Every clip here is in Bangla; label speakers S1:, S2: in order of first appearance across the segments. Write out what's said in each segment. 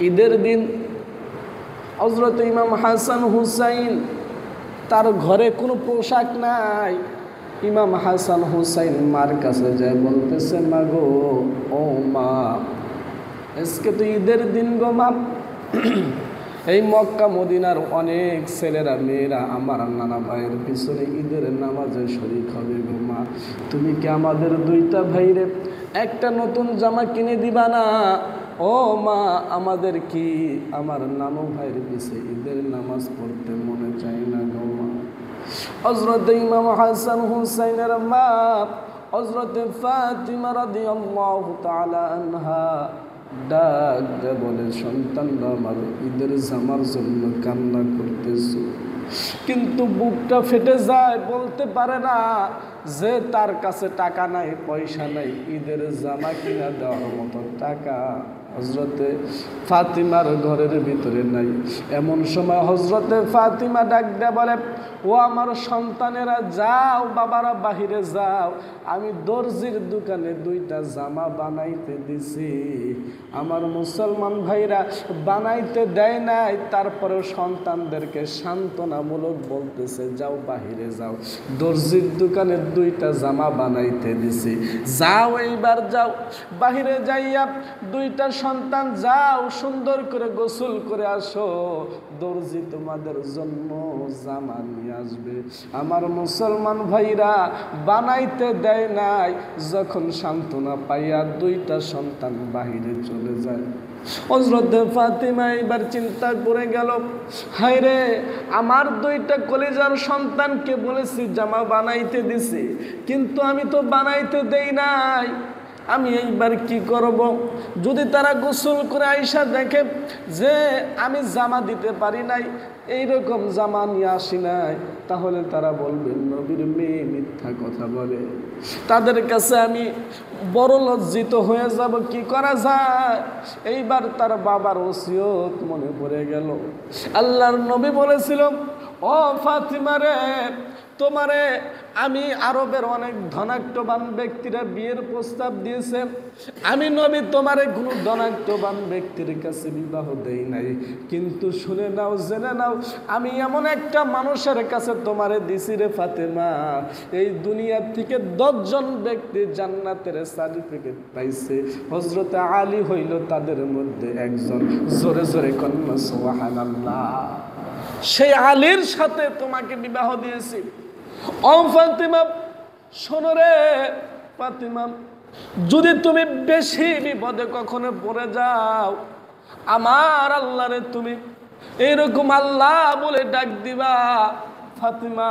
S1: ঈদের দিন হযরত ইমাম হাসান হুসাইন তার ঘরে কোনো পোশাক নাই। ইমাম হাসান হুসাইন মার কাছে যায়, বলতেছে মা গো, ও মা, আজকে তো ঈদের দিন গো মা, এই মক্কা মদিনার অনেক ছেলেরা মেয়েরা আমার নানা ভাইয়ের পিছনে ঈদের নামাজে শরীক হবে গো মা, তুমি কি আমাদের দুইটা ভাইরে একটা নতুন জামা কিনে দিবা না? ও মা, আমাদের কি আমার নানু ভাইয়ের পিছে ঈদের নামাজ পড়তে মনে চায় না গো মা। হযরত ইমাম হাসান হুসাইনের মা হযরত ফাতিমা রাদিয়াল্লাহু তাআলা আনহা ডাক দে বলে, সন্তানরা আমার ঈদের জামার জন্য কান্না করতেছে, কিন্তু বুকটা ফেটে যায়, বলতে পারে না যে তার কাছে টাকা নাই, পয়সা নাই, ঈদের জামা কিনা দেওয়ার মতো টাকা হযরতে ফাতিমার ঘরের ভিতরে নাই। এমন সময় হযরতে ফাতিমা ডাক দেয়া বলে, ও আমার সন্তানেরা, যাও বাবারা, বাহিরে যাও, আমি দর্জির দোকানে দুইটা জামা বানাইতে দিছি। আমার মুসলমান ভাইরা বানাইতে দেয় নাই, তারপরেও সন্তানদেরকে সান্ত্বনামূলক বলতেছে, যাও বাহিরে যাও, দর্জির দোকানে দুইটা জামা বানাইতে দিছি, যাও এইবার যাও, বাহিরে যাইয়া দুইটা সন্তান যাও, সুন্দর করে গোসল করে আসো, দর্জি তোমাদের জন্য জামা নিয়ে আসবে। আমার মুসলমান ভাইরা বানাইতে দেয় নাই, যখন সান্ত্বনা পাইয়া দুইটা সন্তান বাহিরে চলে যায়। হযরত ফাতিমা এবার চিন্তা করে গেল, হায় রে, আমার দুইটা কলিজার সন্তানকে বলেছি জামা বানাইতে দিছি, কিন্তু আমি তো বানাইতে দেই নাই, আমি এইবার কি করব? যদি তারা গোসল করে আইসা দেখে যে আমি জামা দিতে পারি নাই, এইরকম জামা নিয়ে আসি নাই, তাহলে তারা বলবেন নবীর মেয়ে মিথ্যা কথা বলে, তাদের কাছে আমি বড় লজ্জিত হয়ে যাব, কি করা যায়? এইবার তার বাবার ওসিয়ত মনে পড়ে গেল। আল্লাহর নবী বলেছিল, ও ফাতিমা রে, তোমারে আমি আরবের অনেক ধনাঢ্যবান ব্যক্তিরা বিয়ের প্রস্তাব দিয়েছে, আমি নবী তোমারে কোনো ধনাঢ্যবান ব্যক্তির কাছে বিবাহ দেই নাই, কিন্তু শুনে নাও, জেনে নাও, আমি এমন একটা মানুষের কাছে তোমারে দিছি রে ফাতেমা, এই দুনিয়ার থেকে 10 জন ব্যক্তি জান্নাতের সার্টিফিকেট পাইছে, হযরত আলী হইল তাদের মধ্যে একজন। জোরে জোরে কন্যা সুবহানাল্লাহ। সেই আলীর সাথে তোমাকে বিবাহ দিয়েছি। ও ফাতিমা, শোনো রে ফাতিমা, যদি তুমি বেশি বিপদে কখনো পড়ে যাও, আমার আল্লাহরে তুমি এরকম আল্লাহ বলে ডাক দিবা, ফাতিমা,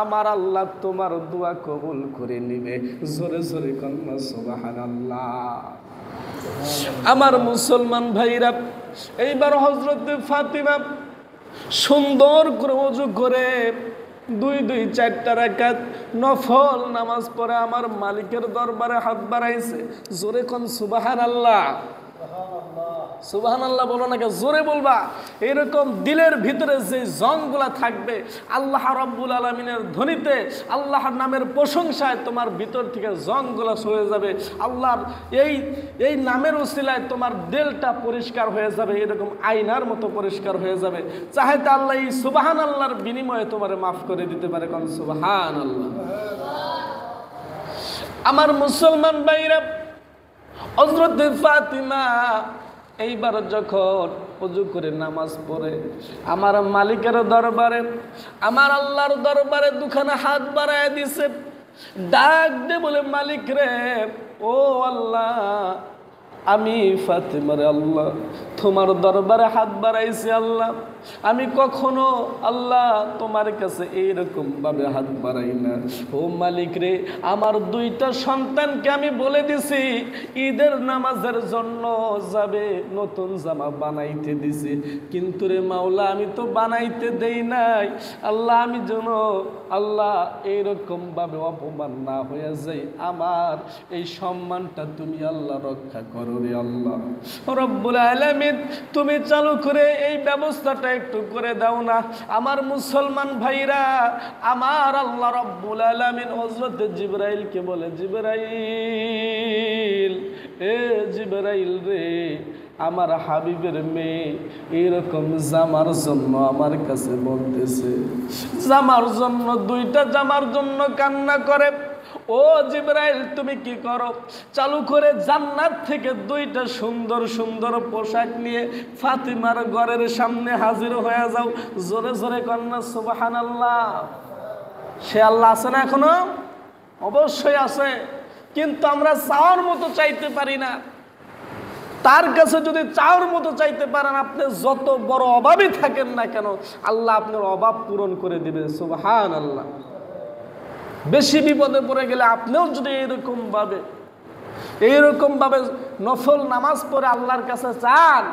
S1: আমার আল্লাহ তোমার দোয়া কবুল করে নিবে। জোরে জোরে কন্যা সুবহানাল্লাহ। আমার মুসলমান ভাইরা, এইবার হযরত ফাতিমা সুন্দর করে ওযু করে 2-4টা রাকাত নফল নামাজ পড়ে আমার মালিকের দরবারে হাত বাড়াইছে। জোরে কোন সুবহানাল্লাহ। সুবহানাল্লাহ বলো না, জোরে বলবা। এরকম দিলের ভিতরে যে জংগুলা থাকবে, আল্লাহ রাব্বুল আলামিনের ধ্বনিতে, আল্লাহর নামের প্রশংসায় তোমার ভিতর থেকে জংগুলা সরে যাবে। আল্লাহর এই নামের উসিলায় তোমার দিলটা পরিষ্কার হয়ে যাবে, এরকম আয়নার মতো পরিষ্কার হয়ে যাবে। চাইতে আল্লাহ এই সুবহানাল্লাহর বিনিময়ে তোমারে মাফ করে দিতে পারে। কোন সুবহানাল্লাহ। আমার মুসলমান ভাইরা, হযরত ফাতিমা এইবার যখন ওযু করে নামাজ পড়ে আমার মালিকের দরবারে, আমার আল্লাহর দরবারে দুখানা হাত বাড়ায় দিছে, ডাক দে বলে, মালিক রে, ও আল্লাহ, আমি ফাতিমার আল্লাহ তোমার দরবারে হাত বাড়াইছি আল্লাহ, আমি কখনো আল্লাহ তোমার কাছে এইরকম ভাবে হাত বাড়াই না। ও মালিক রে, আমার 2টা সন্তানকে আমি বলে দিছি ঈদের নামাজের জন্য যাবে, নতুন জামা বানাইতে দিছি, কিন্তু রে মাওলা আমি তো বানাইতে দেই নাই। আল্লাহ আমি যেন আল্লাহ এইরকম ভাবে অপমান না হয়ে যাই, আমার এই সম্মানটা তুমি আল্লাহ রক্ষা করো রে আল্লাহ। রব্বুল আলামিন তুমি চালু করে এই ব্যবস্থাটা একটু করে দাও না। আমার মুসলমান ভাইরা, আমার আল্লাহ রব্বুল আলামিন হযরত জিবরাইলকে বলে, জিবরাইল, এ জিবরাইল রে, আমার হাবিবের মেয়ে এরকম জামার জন্য আমার কাছে বলতেছে, জামার জন্য, দুইটা জামার জন্য কান্না করে। ও জিবরাইল, তুমি কি করো? চালু করে জান্নাত থেকে দুইটা সুন্দর সুন্দর পোশাক নিয়ে ফাতিমার ঘরের সামনে হাজির হয়ে যাও। জোরে জোরে কন্যা সুবহানাল্লাহ। সে আল্লাহ আছে না এখনো? অবশ্যই আছে, কিন্তু আমরা চাওয়ার মতো চাইতে পারি না। তার কাছে যদি চাওয়ার মতো চাইতে পারেন, আপনি যত বড় অভাবই থাকেন না কেন, আল্লাহ আপনার অভাব পূরণ করে দিবে। সুবহানাল্লাহ। বেশি বিপদে পড়ে গেলে আপনিও যদি এইরকম ভাবে নফল নামাজ পড়ে আল্লাহর কাছে চান,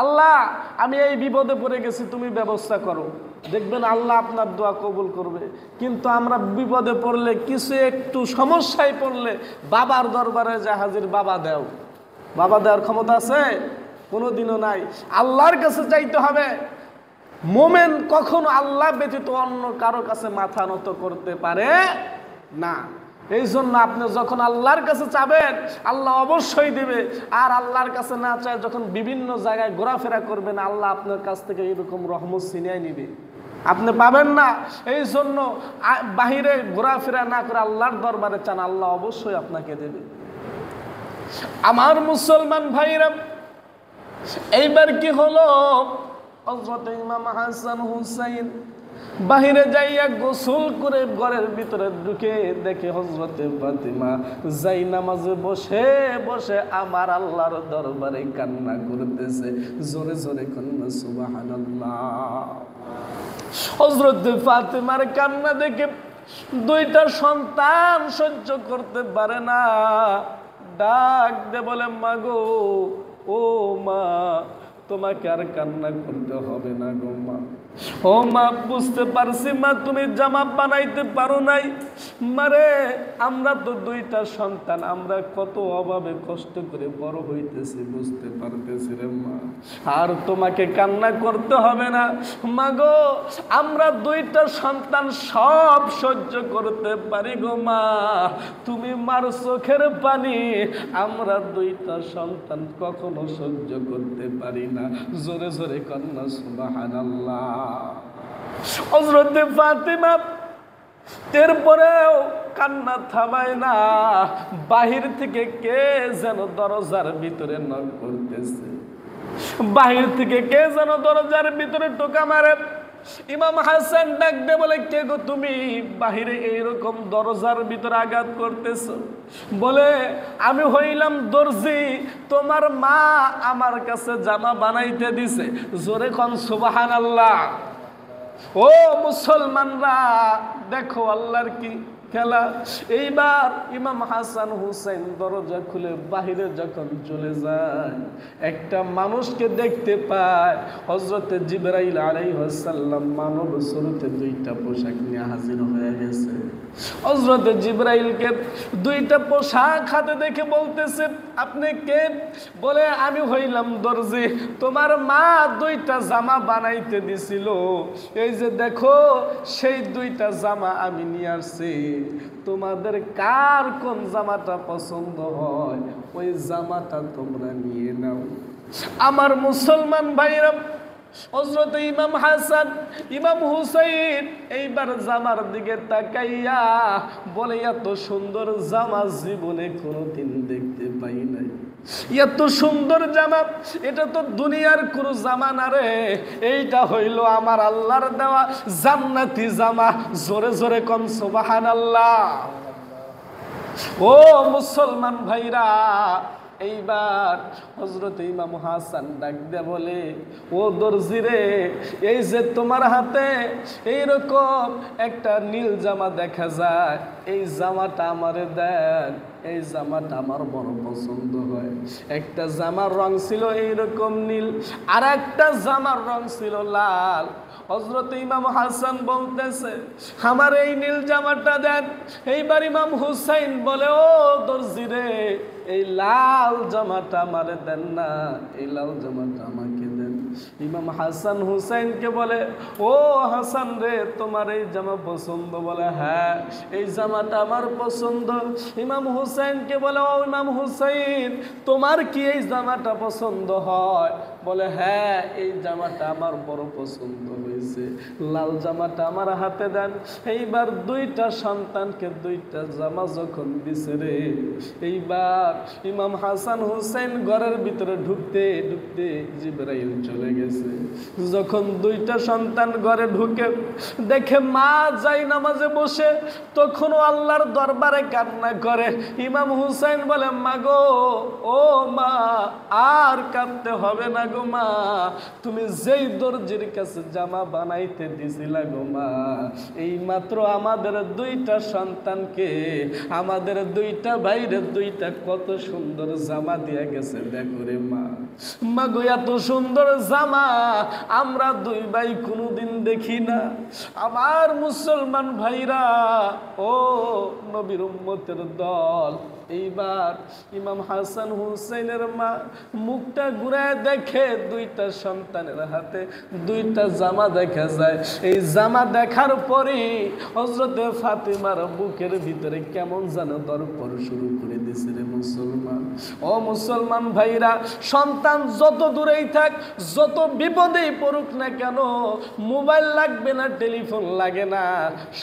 S1: আল্লাহ আমি এই বিপদে পড়ে গেছি, তুমি ব্যবস্থা করো, দেখবেন আল্লাহ আপনার দোয়া কবুল করবে। কিন্তু আমরা বিপদে পড়লে, কিছু একটু সমস্যায় পড়লে বাবার দরবারে যা হাজির, বাবা দেও। বাবা দেওয়ার ক্ষমতা আছে? কোনোদিনও নাই। আল্লাহর কাছে চাইতে হবে। মোমেন কখনো আল্লাহ ব্যতীত অন্য কারো কাছে মাথা নত করতে পারে না। এই জন্য আপনি যখন আল্লাহর কাছে চাবেন, আল্লাহ অবশ্যই দিবে। আর আল্লাহর কাছে না চায় যখন বিভিন্ন জায়গায় ঘোরাফেরা করবেন, আল্লাহ আপনার কাছ থেকে এরকম রহমত ছিনিয়ে নিবে, আপনি পাবেন না। এই জন্য বাহিরে ঘোরাফেরা না করে আল্লাহর দরবারে চান, আল্লাহ অবশ্যই আপনাকে দেবে। আমার মুসলমান ভাইরা, এইবার কি হলো? হযরত ইমাম হাসান হুসাইন বাহিরে যাইয়া গোসল করে ঘরের ভিতরে ঢুকে দেখে হযরত ফাতিমা যাই নামাজে বসে বসে আমার আল্লাহর দরবারে কান্না করতেছে। জোরে জোরে কান্না সুবহানাল্লাহ। হযরত ফাতিমার কান্না দেখে দুইটা সন্তান সহ্য করতে পারে না, ডাক দে বলে, মা গো, ও মা, তোমাকে আর কান্না করতে হবে না গো মা। ও মা, বুঝতে পারছি মা, তুমি জামা বানাইতে পারো নাই। মারে, আমরা তো দুইটা সন্তান, আমরা কত অভাবে কষ্ট করে বড় হইতেছি, বুঝতে পারতেছি রে মা। আর তোমাকে কান্না করতে হবে না মা গো, আমরা দুইটা সন্তান সব সহ্য করতে পারি গো মা। তুমি মার চোখের পানি আমরা দুইটা সন্তান কখনো সহ্য করতে পারি না। জোরে জোরে কান্না সুবহানাল্লাহ। হযরত ফাতিমা এরপরেও কান্না থামায় না। বাহির থেকে কে যেন দরজার ভিতরে নক করতেছে, বাহির থেকে কে যেন দরজার ভিতরে টোকা মারে। ইমাম হাসান ডাক দে বলে, কে গো তুমি? বাহিরে এইরকম দরজার ভিতরে আঘাত করতেছো? বলে, আমি হইলাম দর্জি, তোমার মা আমার কাছে জামা বানাইতে দিছে। জোরে কোন সুবহানাল্লাহ। ও মুসলমানরা, দেখো আল্লাহর কি খেলা। এইবার ইমাম হাসান হুসাইন দরজা খুলে বাহিরে যখন চলে যায়, একটা মানুষকে দেখতে পায়। হযরত জিবরাইল আলাইহিস সালাম মানব স্বরূপে দুইটা পোশাক নিয়ে হাজির হয়ে গেছে। হযরত জিবরাইলকে দুইটা পোশাক হাতে দেখে বলতেছে, আপনি কে? বলে, আমি হইলাম দর্জি, তোমার মা দুইটা জামা বানাইতে দিছিল, এই যে দেখো সেই দুইটা জামা আমি নিয়ে আসছি। তোমাদের কার কোন জামাটা পছন্দ হয়, ওই জামাটা তোমরা নিয়ে নাও। আমার মুসলমান ভাইরা, হযরত ইমাম হাসান, ইমাম হুসাইন এইবার জামার দিকে তাকাইয়া বলে, এত সুন্দর জামা জীবনে কোনোদিন দেখতে পাই নাই। এত সুন্দর জামা, এটা তো দুনিয়ার কোনো জামা না রে, এইটা হইল আমার আল্লাহর দেওয়া জান্নাতি জামা। জোরে জোরে কোন সুবহানাল্লাহ। ও মুসলমান ভাইরা, এইবার হযরত ইমাম হাসান ডাক দিয়ে বলে, ও দর্জি রে, এই যে তোমার হাতে এইরকম একটা নীল জামা দেখা যায়, এই জামাটা আমারে দেন, এই জামাটা আমার বড় পছন্দ হয়। একটা জামার রং ছিল এইরকম নীল, আর একটা জামার রং ছিল লাল। হযরত ইমাম হাসান বলতেছে, আমার এই নীল জামাটা দেন। এইবার ইমাম হুসাইন বলে, ও দর্জি রে, এই লাল জামাটা আমারে দেন না, এই লাল জামাটা আমাকে দেন। ইমাম হাসান হুসাইনকে বলে, ও হাসান রে, তোমার এই জামা পছন্দ? বলে, হ্যাঁ, এই জামাটা আমার পছন্দ। ইমাম হুসাইন হুসাইনকে বলে, ও ইমাম হুসাইন, তোমার কি এই জামাটা পছন্দ হয়? বলে, হ্যাঁ, এই জামাটা আমার বড় পছন্দ হয়েছে, লাল জামাটা আমার হাতে দেন। এইবার দুইটা সন্তানকে দুইটা জামা যখন দিছে রে, এইবার ইমাম হাসান হুসাইন ঘরের ভিতরে ঢুকতে ঢুকতে জিবরাইল চলে গেছে। যখন দুইটা সন্তান ঘরে ঢুকে দেখে মা যাই নামাজে বসে, তখনও আল্লাহর দরবারে কান্না করে। ইমাম হুসাইন বলে, মা গো, ও মা, আর কাঁদতে হবে না গো মা, তুমি যেই দর্জির কাছে জামা বানাইতে দিছিলা গো মা, এই মাত্র আমাদের দুইটা সন্তানকে, আমাদের দুইটা ভাইরে দুইটা কত সুন্দর জামা দিয়া গেছে, দেখো রে মা। মা গো, এত সুন্দর জামা আমরা দুই ভাই কোনোদিন দেখি না। আমার মুসলমান ভাইরা, ও নবীর উম্মতের দল, এইবার ইমাম হাসান হুসাইনের মা মুখটা ঘুরায় দেখে দুইটা সন্তানের হাতে দুইটা জামা দেখা যায়। এই জামা দেখার পরে হযরতে ফাতিমার বুকের ভিতরে কেমন যেন দরপর শুরু করে দিয়েছে রে মুসলমান। ও মুসলমান ভাইরা, সন্তান যত দূরেই থাক, যত বিপদেই পড়ুক না কেন, মোবাইল লাগবে না, টেলিফোন লাগে না,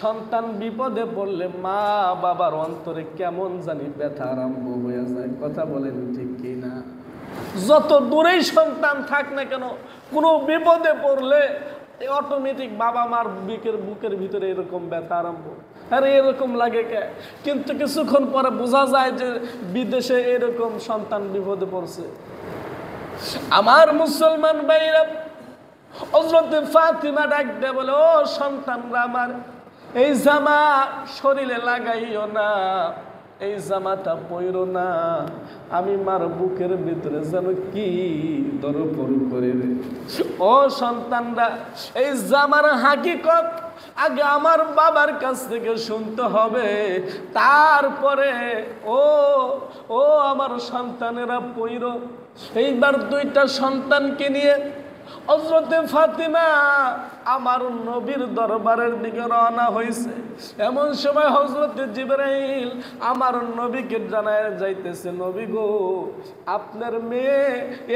S1: সন্তান বিপদে পড়লে মা বাবার অন্তরে কেমন জানি ব্যথা আরম্ভ হয়ে যায়। কথা বলেন ঠিক কি না? যত দূরেই সন্তান থাক না কেন, কোনো বিপদে পড়লে অটোমেটিক বাবা মার বুকের ভিতরে এরকম ব্যথা আরম্ভ। আরে এরকম লাগে কে? কিন্তু কিছুক্ষণ পরে বোঝা যায় যে বিদেশে এরকম সন্তান বিপদে পড়ছে। আমার মুসলমান ভাইরা, হযরতে ফাতিমা ডাক দেয় বলে, ও সন্তানরা আমার, এই জামা শরীরে লাগাইও না, এই জামাটা পইরো না, আমি মার বুকের ভিতরে যেন কি দরপর করে রে। ও সন্তানরা, এই জামার হাকিকত আগে আমার বাবার কাছ থেকে শুনতে হবে, তারপরে ও আমার সন্তানেরা পইরো। এইবার দুইটা সন্তানকে নিয়ে হযরতে ফাতিমা আমার নবীর দরবারের দিকে রওনা হয়েছে। এমন সময় হযরতে জিবরাইল আমার নবীকে জানায় যাইতেছে, নবী গো, আপনার মেয়ে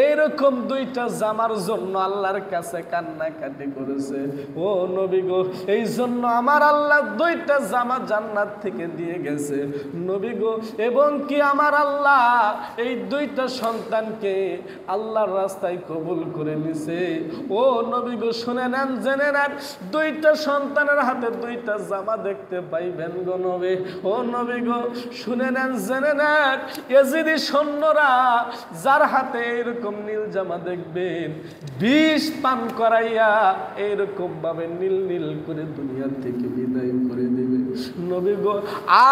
S1: এইরকম দুইটা জামার জন্য আল্লাহর কাছে কান্নাকাটি করেছে। ও নবী গো, এই জন্য আমার আল্লাহ দুইটা জামা জান্নাত থেকে দিয়ে গেছে নবী গো, এবং কি আমার আল্লাহ এই দুইটা সন্তানকে আল্লাহর রাস্তায় কবুল করে নিছে। ও নবী গো, শুনে নেন, জেনে নেন, দুইটা সন্তানের হাতে দুইটা জামা দেখতে পাইবেন গো নবী। ও নবী গো, শুনে নেন, জেনে নেন, ইয়েজিদি সৈন্যরা যার হাতে এরকম নীল জামা দেখবেন, বিষ পান করাইয়া এরকম ভাবে নীল নীল করে দুনিয়া থেকে বিদায় করে দেবে নবী গো।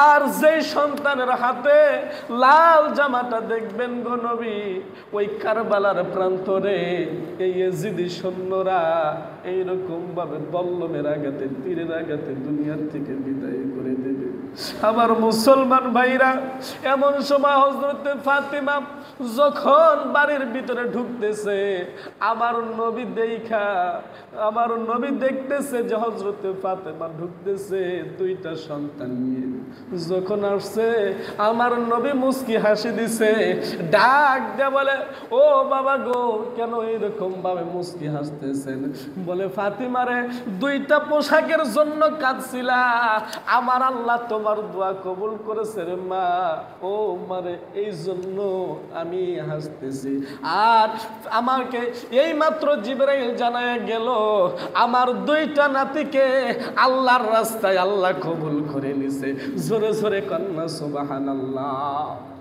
S1: আর যেই সন্তানের হাতে লাল জামাটা দেখবেন গো নবী, ওই কারবালার প্রান্তরে এই ইয়েজিদি সৈন্যরা এইরকম ভাবে বল্লমের আঘাতে, তীরের আঘাতে দুনিয়ার থেকে বিদায় করে দেবে। আমার মুসলমান ভাইরা, এমন সময় হযরতে ফাতিমা যখন বাড়ির ভিতরে ঢুকতেছে, আমার নবী দেখতেছে যে হযরতে ফাতিমা ঢুকতেছে দুইটা সন্তান নিয়ে। যখন আসছে, আমার নবী মুস্কি হাসি দিছে, ডাক দিয়ে বলে, ও বাবা গো, কেন এরকম ভাবে মুস্কি হাসতেছেন? বলে, ফাতিমারে দুইটা পোশাকের জন্য কাঁদছিলা, আমার আল্লাহ তোমার দোয়া কবুল করেছে রে মা। ও মারে, এই জন্য আমি হাসতেছি। আর আমাকে এই মাত্র জিবরাইল জানায় গেল, আমার দুইটা নাতিকে আল্লাহর রাস্তায় আল্লাহ কবুল করে নিছে। জোরে জোরে কন্যা সুবহানাল্লাহ।